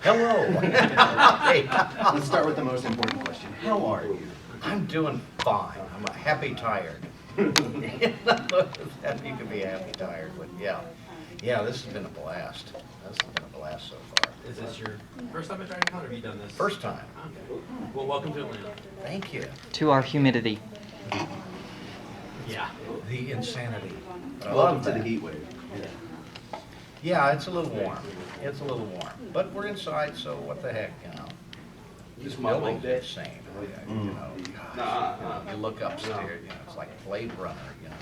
Hello. Hey. Let's start with the most important question. How are you? I'm doing fine. I'm a happy tired. You can be happy tired, but yeah. Yeah, this has been a blast. This has been a blast so far. Is this your first time at DragonCon, or have you done this? First time. Okay. Well, welcome to Atlanta. Thank you. To our humidity. Yeah. The insanity. But I Welcome love to the that. heat wave. Yeah, it's a little warm. It's a little warm. But we're inside, so what the heck, you know. This building's insane. You know, gosh, you know, you look upstairs, you know, it's like Blade Runner, you know.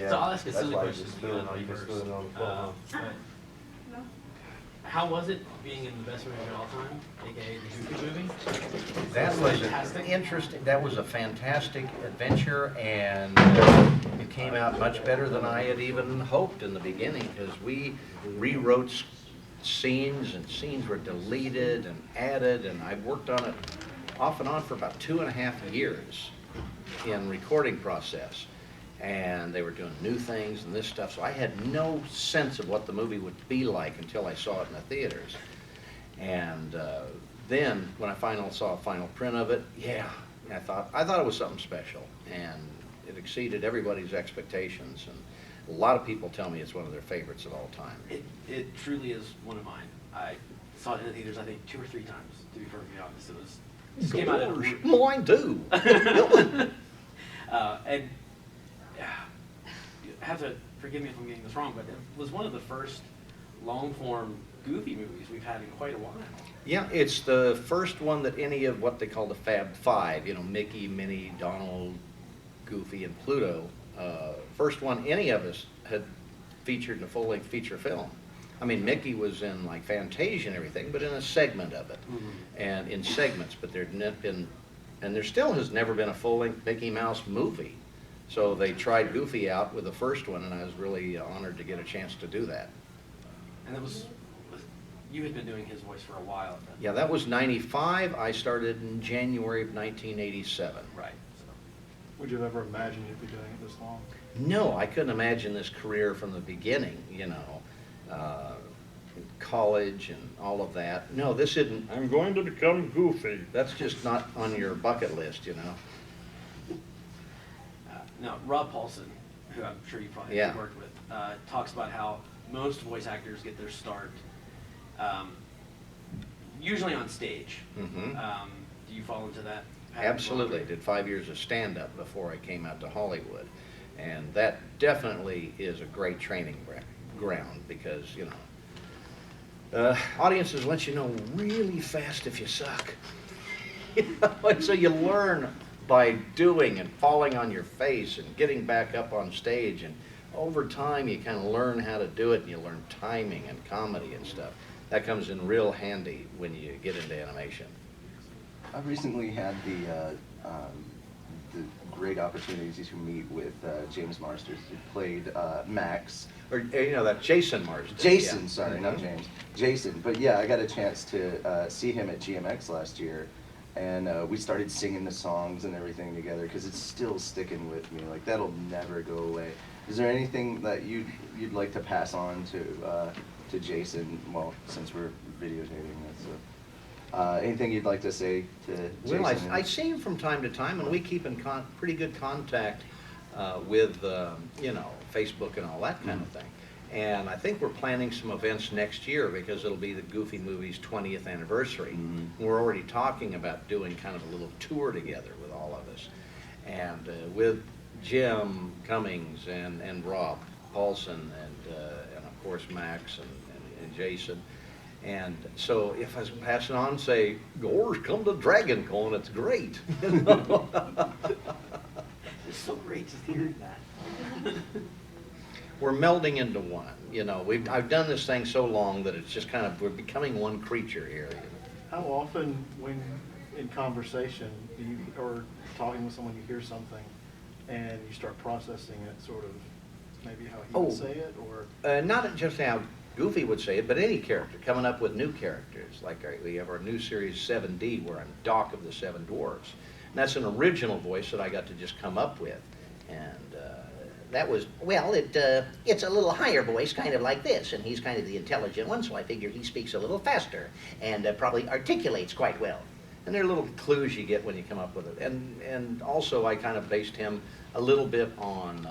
So I'll ask a silly question to you first. How was it being in the best movie of all time, aka the Goofy movie? That was Fantastic. interesting. That was a fantastic adventure, and it came out much better than I had even hoped in the beginning, because we rewrote scenes, and scenes were deleted and added, and I worked on it off and on for about 2.5 years in recording process. And they were doing new things and this stuff, so I had no sense of what the movie would be like until I saw it in the theaters. And then, when I finally saw a final print of it, yeah, I thought it was something special, and it exceeded everybody's expectations. And a lot of people tell me it's one of their favorites of all time. It truly is one of mine. I saw it in the theaters, I think, 2 or 3 times, to be perfectly honest. It just came out of Mine too. and you have to forgive me if I'm getting this wrong, but it was one of the first long-form Goofy movies we've had in quite a while. Yeah, it's the first one that any of what they call the Fab Five, you know, Mickey, Minnie, Donald, Goofy, and Pluto, first one any of us had featured in a full-length feature film. I mean, Mickey was in like Fantasia and everything, but in a segment of it, and in segments. But there'd not been, and there still has never been a full-length Mickey Mouse movie. So they tried Goofy out with the first one, and I was really honored to get a chance to do that. And it was you had been doing his voice for a while at that. Yeah, that was '95. I started in January of 1987. Right. So. Would you have ever imagined you'd be doing it this long? No, I couldn't imagine this career from the beginning, you know, college and all of that. No, this isn't, I'm going to become Goofy. That's just not on your bucket list, you know. Now, Rob Paulson, who I'm sure you probably Yeah. worked with, talks about how most voice actors get their start usually on stage. Do you fall into that pattern? Absolutely. I did 5 years of stand-up before I came out to Hollywood. And that definitely is a great training ground because, you know, audiences let you know really fast if you suck. You know, and so you learn by doing and falling on your face and getting back up on stage, and over time you kind of learn how to do it, and you learn timing and comedy and stuff. That comes in real handy when you get into animation. I've recently had the great opportunity to meet with James Marsters, who played Max. Or, you know, that Jason Marsden. Jason, Yeah. sorry, not James. Jason. But yeah, I got a chance to see him at GMX last year, and we started singing the songs and everything together because it's still sticking with me. Like, that'll never go away. Is there anything that you'd like to pass on to Jason? Well, since we're videotaping this, anything you'd like to say to Jason? Well, I see him from time to time, and we keep in pretty good contact with, you know, Facebook and all that kind of thing. And I think we're planning some events next year because it'll be the Goofy movie's 20th anniversary. We're already talking about doing kind of a little tour together with all of us. And with Jim Cummings and Rob Paulson and of course Max and Jason. And so if I was passing on, say, "Gosh, come to DragonCon, it's great." It's so great just hearing that. We're melding into one. You know, I've done this thing so long that it's just kind of, we're becoming one creature here. How often, when in conversation, or talking with someone, you hear something and you start processing it, sort of maybe how he would say it, or? Not just how Goofy would say it, but any character, coming up with new characters. Like we have our new series 7D, where I'm Doc of the Seven Dwarfs. And that's an original voice that I got to just come up with. And that was, well, it's a little higher voice, kind of like this, and he's kind of the intelligent one, so I figure he speaks a little faster and probably articulates quite well. And there are little clues you get when you come up with it. And also I kind of based him a little bit on,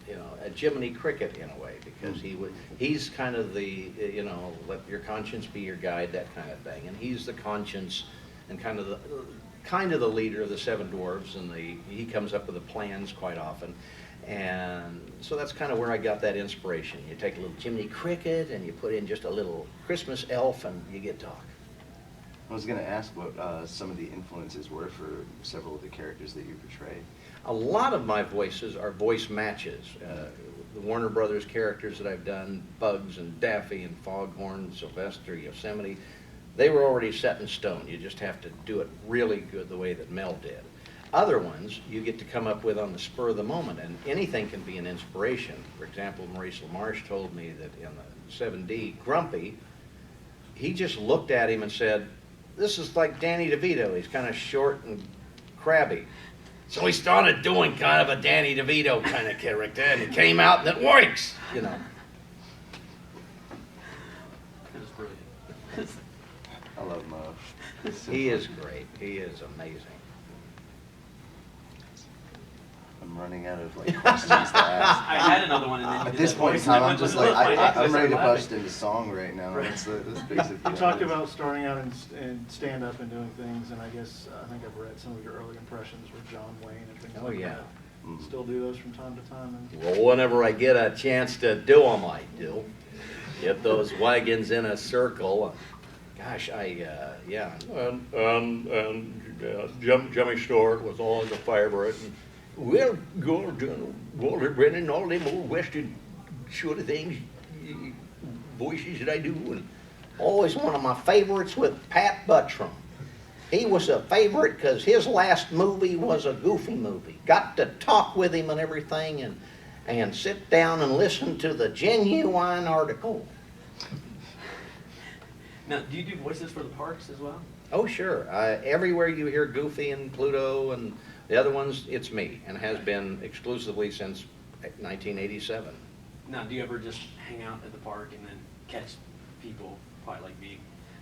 you know, a Jiminy Cricket in a way, because he's kind of the, you know, let your conscience be your guide, that kind of thing. And he's the conscience and kind of the leader of the Seven Dwarfs, and he comes up with the plans quite often. And so that's kind of where I got that inspiration. You take a little Jiminy Cricket and you put in just a little Christmas elf and you get Doc. I was going to ask what some of the influences were for several of the characters that you portrayed. A lot of my voices are voice matches. The Warner Brothers characters that I've done, Bugs and Daffy and Foghorn, Sylvester, Yosemite, they were already set in stone. You just have to do it really good the way that Mel did. Other ones you get to come up with on the spur of the moment, and anything can be an inspiration. For example, Maurice LaMarche told me that in the 7D, Grumpy, he just looked at him and said, "This is like Danny DeVito. He's kind of short and crabby." So he started doing kind of a Danny DeVito kind of character, and it came out and it works, you know. That was brilliant. I love Mo. So He fun. is great. He is amazing. I'm running out of like questions to ask. I had another one, and then you At did this that point in voice, time, and I I'm just went, like, "Look, my neck," I'm and I ready to started bust into song right now. Right. That's basically You talked about starting out in stand-up and doing things, and I guess, I think I've read some of your early impressions with John Wayne and things Oh, like yeah. that. Mm. Still do those from time to time? And Well, whenever I get a chance to do them, I do. Get those wagons in a circle. Gosh, yeah. Jimmy Stewart was always a favorite. And, well, Walter Brennan, all them old Western sort of things, voices that I do. And Always one of my favorites with Pat Buttram. He was a favorite because his last movie was a Goofy movie. Got to talk with him and everything, and sit down and listen to the genuine article. Now, do you do voices for the parks as well? oh, sure. Everywhere you hear Goofy and Pluto and the other ones, it's me, and has been exclusively since 1987. Now, do you ever just hang out at the park and then catch people, probably like me,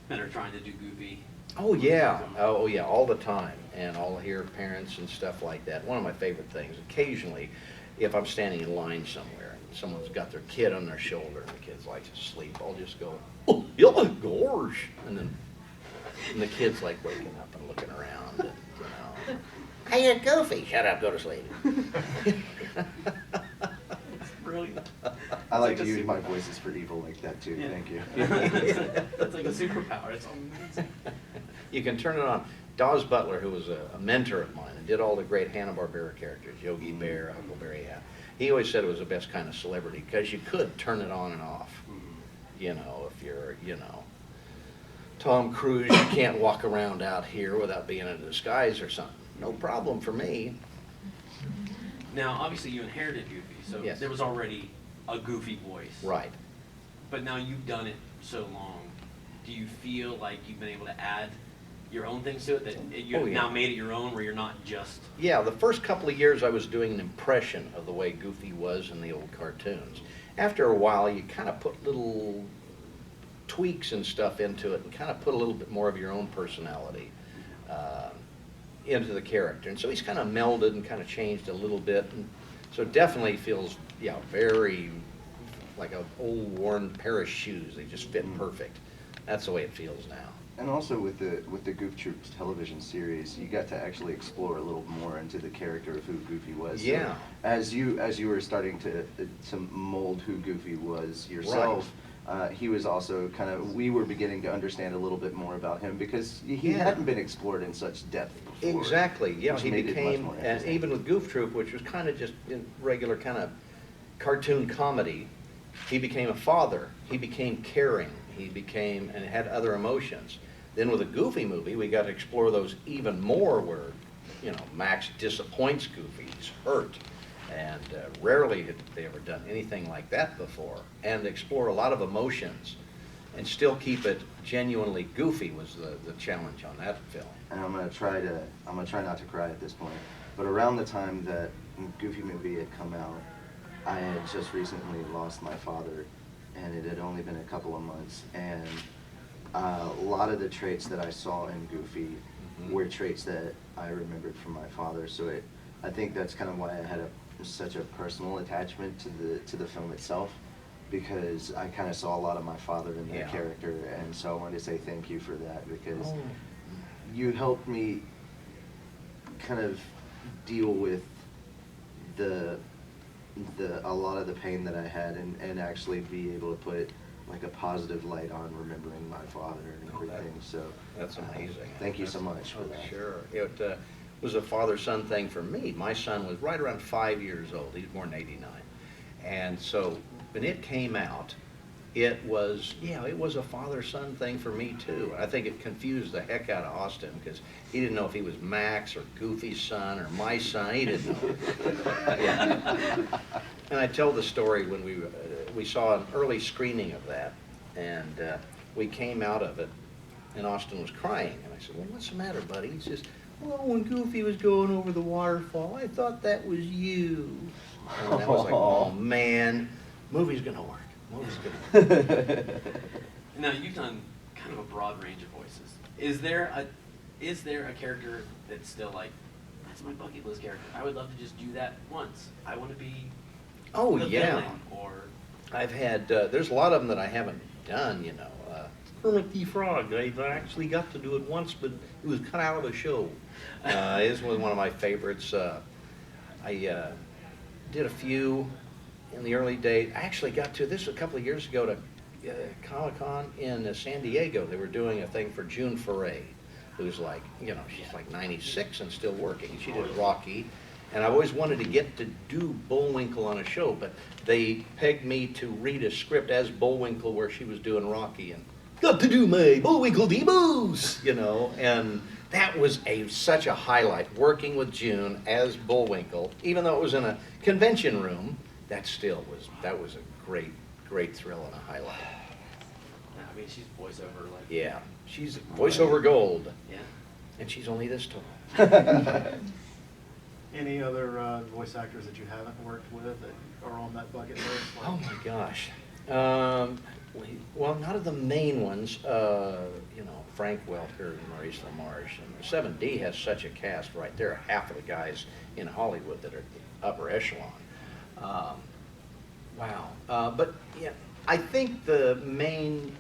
that are trying to do Goofy? Oh yeah, oh yeah, all the time, and I'll hear parents and stuff like that. One of my favorite things, occasionally, if I'm standing in line somewhere and someone's got their kid on their shoulder and the kid's like to sleep, I'll just go, "Oh, yeah, gosh," and the kid's like waking up and looking around, and, you know, Hey, you're Goofy. Shut up, go to sleep. It's brilliant. I like It's to a use super- my voices for evil like that too. Yeah. Thank you. It's like a superpower. It's amazing. you can turn it on. Dawes Butler, who was a mentor of mine and did all the great Hanna-Barbera characters, Yogi Bear, Huckleberry Hat, he always said it was the best kind of celebrity because you could turn it on and off. You know, if you're, you know, Tom Cruise, you can't walk around out here without being in a disguise or something. No problem for me. Now, obviously, you inherited Goofy, so Yes. there was already a Goofy voice. Right. But now you've done it so long. Do you feel like you've been able to add your own things to it, that you've Oh, yeah. now made it your own, where you're not just... Yeah, the first couple of years I was doing an impression of the way Goofy was in the old cartoons. After a while, you kind of put little tweaks and stuff into it and kind of put a little bit more of your own personality into the character. And so he's kind of melded and kind of changed a little bit. And so it definitely feels, yeah, very like an old worn pair of shoes. They just fit perfect. That's the way it feels now. And also with the Goof Troop's television series, you got to actually explore a little more into the character of who Goofy was. So Yeah. as you were starting to mold who Goofy was yourself, he was also kind of, we were beginning to understand a little bit more about him because he Yeah. hadn't been explored in such depth before. Exactly, yeah, which he made it much became, more and interesting. even with Goof Troop, which was kind of just in regular kind of cartoon comedy, he became a father, he became caring, he became, and had other emotions. Then with a Goofy movie, we got to explore those even more where, you know, Max disappoints Goofy, he's hurt. And rarely had they ever done anything like that before. And explore a lot of emotions and still keep it genuinely goofy was the challenge on that film. And I'm gonna try not to cry at this point, but around the time that Goofy movie had come out, I had just recently lost my father, and it had only been a couple of months, and a lot of the traits that I saw in Goofy were traits that I remembered from my father. So I think that's kind of why I had such a personal attachment to the film itself, because I kind of saw a lot of my father in that character, and so I wanted to say thank you for that, because you helped me kind of deal with a lot of the pain that I had, and actually be able to put like a positive light on remembering my father and everything. So That's amazing. thank you so much for that. Sure. It was a father-son thing for me. My son was right around 5 years old. He's born in '89. And so when it came out, it was a father-son thing for me too. I think it confused the heck out of Austin, because he didn't know if he was Max or Goofy's son or my son. He didn't know. Yeah. And I tell the story when we saw an early screening of that, and we came out of it, and Austin was crying. And I said, "Well, what's the matter, buddy?" He says, "Well, when Goofy was going over the waterfall, I thought that was you." And I was like, "Oh man, movie's gonna work. Movie's gonna work." Now, you've done kind of a broad range of voices. Is there a character that's still like, that's my bucket list character, I would love to just do that once, I want to be Oh the yeah. villain, or I've had, there's a lot of them that I haven't done, you know. Kermit the Frog, I actually got to do it once, but it was cut out of the show. This was one of my favorites. I did a few in the early days. I actually got to, this a couple of years ago, to Comic-Con in San Diego. They were doing a thing for June Foray, who's like, you know, she's like 96 and still working. She did Rocky. And I always wanted to get to do Bullwinkle on a show, but they pegged me to read a script as Bullwinkle where she was doing Rocky, and got to do my Bullwinkle demos, you know, and that was such a highlight, working with June as Bullwinkle, even though it was in a convention room. That was a great thrill and a highlight. I mean, she's voiceover, like, Yeah, she's voiceover gold, yeah. and she's only this tall. Any other voice actors that you haven't worked with that are on that bucket list? Like, Oh my gosh. Well, not of the main ones. You know, Frank Welker and Maurice LaMarche. And 7D has such a cast right there. Half of the guys in Hollywood that are the upper echelon. Wow. But yeah, I think the main,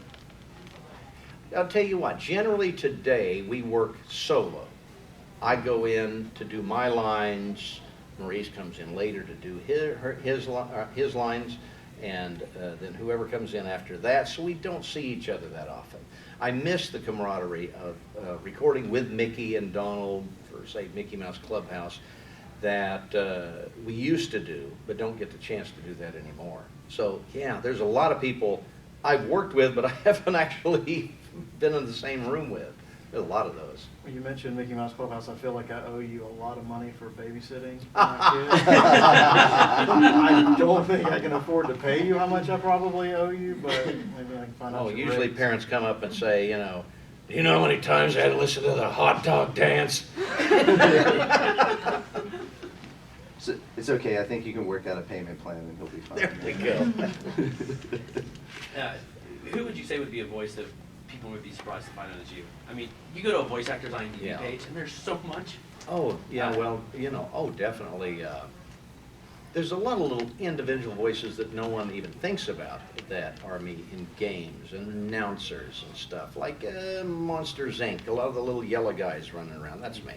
I'll tell you what, generally today we work solo. I go in to do my lines. Maurice comes in later to do his lines, and then whoever comes in after that. So we don't see each other that often. I miss the camaraderie of recording with Mickey and Donald for, say, Mickey Mouse Clubhouse that we used to do, but don't get the chance to do that anymore. So yeah, there's a lot of people I've worked with, but I haven't actually been in the same room with. There's a lot of those. when you mentioned Mickey Mouse Clubhouse, I feel like I owe you a lot of money for babysitting my kids. I don't think I can afford to pay you how much I probably owe you, but maybe I can find out. Oh, your usually rates. parents come up and say, you know, "Do you know how many times I had to listen to the hot dog dance?" So it's okay. I think you can work out a payment plan and he'll be fine. There we go. Who would you say would be a voice that people would be surprised to find out it's you? I mean, you go to a voice actor's IMDb Yeah. page, and there's so much. Oh, yeah, well, you know, oh, definitely. There's a lot of little individual voices that no one even thinks about that are me in games and announcers and stuff, like Monsters, Inc., a lot of the little yellow guys running around, that's me.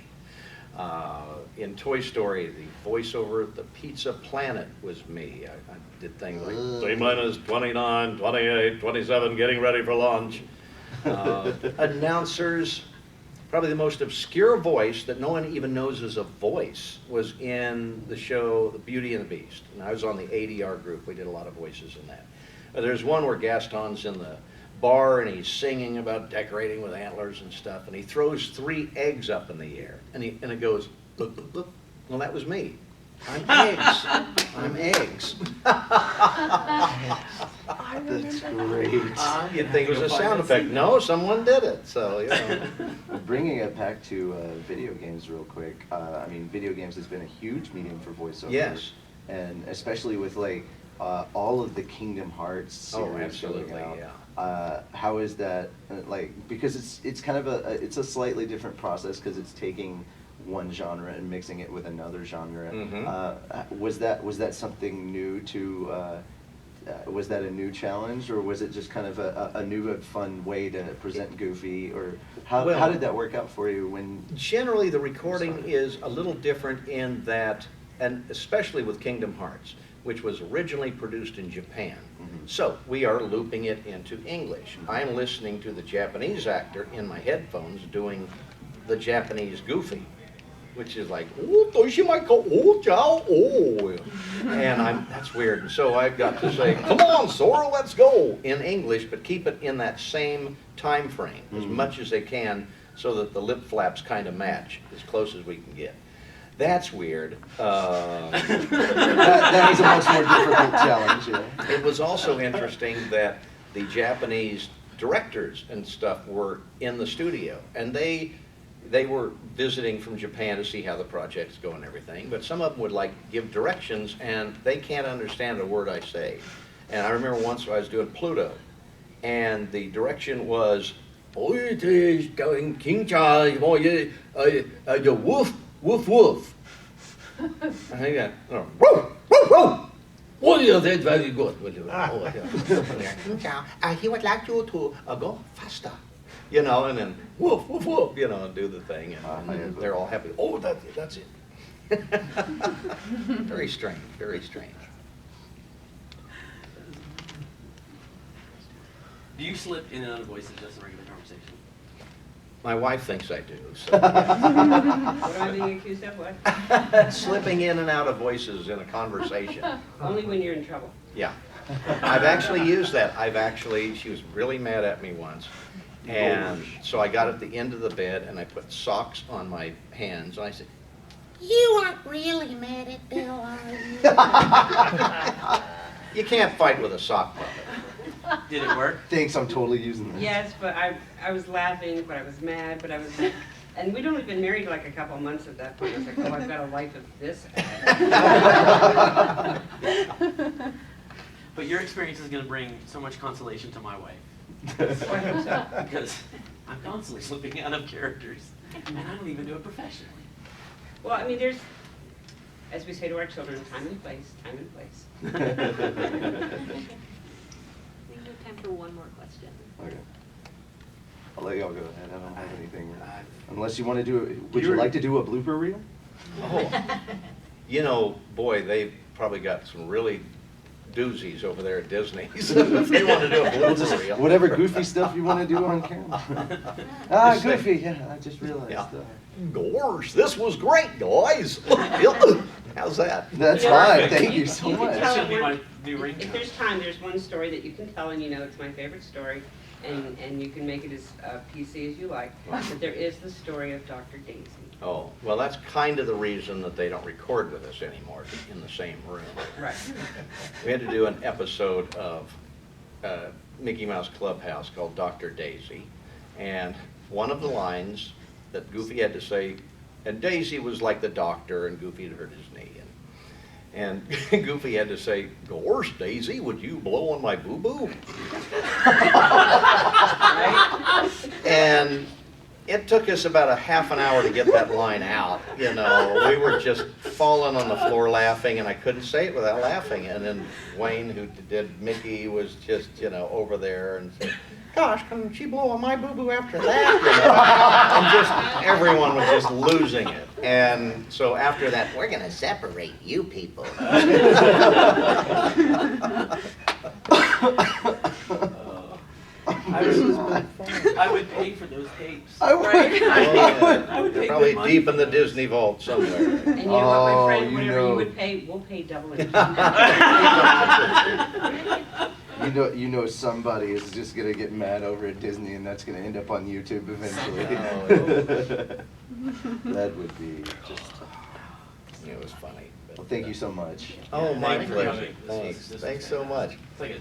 In Toy Story, the voiceover at the Pizza Planet was me. I did things like T-minus 29, 28, 27, getting ready for lunch. Announcers, probably the most obscure voice that no one even knows is a voice was in the show The Beauty and the Beast. And I was on the ADR group. We did a lot of voices in that. There's one where Gaston's in the bar and he's singing about decorating with antlers and stuff, and he throws 3 eggs up in the air, and it goes, "Look, look, look." Well, that was me. I'm eggs. I'm eggs. That's great. You'd think it was a sound effect. No, someone did it. So, you know. Bringing it back to video games real quick, I mean, video games has been a huge medium for voiceovers. Yes. and especially with like all of the Kingdom Hearts series Oh, absolutely, going out. yeah. How is that like? Because it's kind of it's a slightly different process because it's taking one genre and mixing it with another genre. Was that something new to? Was that a new challenge, or was it just kind of a new fun way to present Goofy, or how Well, did that work out for you when? Generally, the recording is a little different in that, and especially with Kingdom Hearts, which was originally produced in Japan. So we are looping it into English. I'm listening to the Japanese actor in my headphones doing the Japanese Goofy, which is like, oh, Toshimaiko, oh, ciao, oh. And that's weird. And so I've got to say, come on, Sora, let's go, in English, but keep it in that same time frame as much as they can so that the lip flaps kind of match as close as we can get. That's weird. That was a much more difficult challenge. Yeah. It was also interesting that the Japanese directors and stuff were in the studio, and they were visiting from Japan to see how the project's going and everything, but some of them would like give directions and they can't understand a word I say. And I remember once I was doing Pluto, and the direction was, "Oh, it is going King Charles, oh, the woof, woof, woof." And I got, woof, woof, woof. Oh, yeah, that's very good. Oh, yeah. He would like you to go faster. You know, and then woof, woof, woof, you know, and do the thing, and they're all happy. Oh, that's it. Very strange, very strange. Do you slip in and out of voices just in regular conversation? My wife thinks I do. So, What am I being accused of? What? slipping in and out of voices in a conversation. Only when you're in trouble. Yeah. I've actually used that. She was really mad at me once. And so I got at the end of the bed and I put socks on my hands and I said, "You aren't really mad at Bill, are you?" You can't fight with a sock puppet. Did it work? Thanks, I'm totally using this. Yes, but I was laughing, but I was mad, but I was like, and we'd only been married like a couple of months at that point. I was like, oh, I've got a life of this. But your experience is going to bring so much consolation to my wife. So I hope so. Because I'm constantly slipping out of characters, and I don't even do it professionally. Well, I mean, there's, as we say to our children, time and place, time and place. We have time for one more question. Okay. I'll let y'all go ahead. I don't have anything. Unless you want to do it. Would you like to do a blooper reel? Oh, you know, boy, they've probably got some really doozies over there at Disney. So if they want to do a blooper reel. Whatever goofy stuff you want to do on camera. Goofy. Yeah, I just realized. Yeah. Gosh, this was great, guys. How's that? That's You know, fine. perfect. Thank you so You can much. tell That should be it my one- new ringtone. If there's time, there's one story that you can tell and you know it's my favorite story, and you can make it as PC as you like, but there is the story of Dr. Daisy. Oh, well, that's kind of the reason that they don't record with us anymore in the same room. Right. We had to do an episode of Mickey Mouse Clubhouse called Dr. Daisy, and one of the lines that Goofy had to say, and Daisy was like the doctor, and Goofy had hurt his knee, and Goofy had to say, "Gosh, Daisy, would you blow on my boo-boo?" And it took us about a half an hour to get that line out. You know, we were just falling on the floor laughing, and I couldn't say it without laughing. And then Wayne, who did Mickey, was just, you know, over there and said, "Gosh, can she blow on my boo-boo after that?" You know? And just everyone was just losing it. And so after that, "We're gonna separate you people." I would pay for those tapes. I would. I would They're pay probably good money deep for in the those. Disney vault somewhere. And you know what, my friend, you whatever know. you would pay, we'll pay double in. You know somebody is just gonna get mad over at Disney, and that's gonna end up on YouTube eventually. That would be just. It was funny. Well, thank you so much. Oh, my Thank you for pleasure. coming. Thanks. This was Thanks so much. It's like a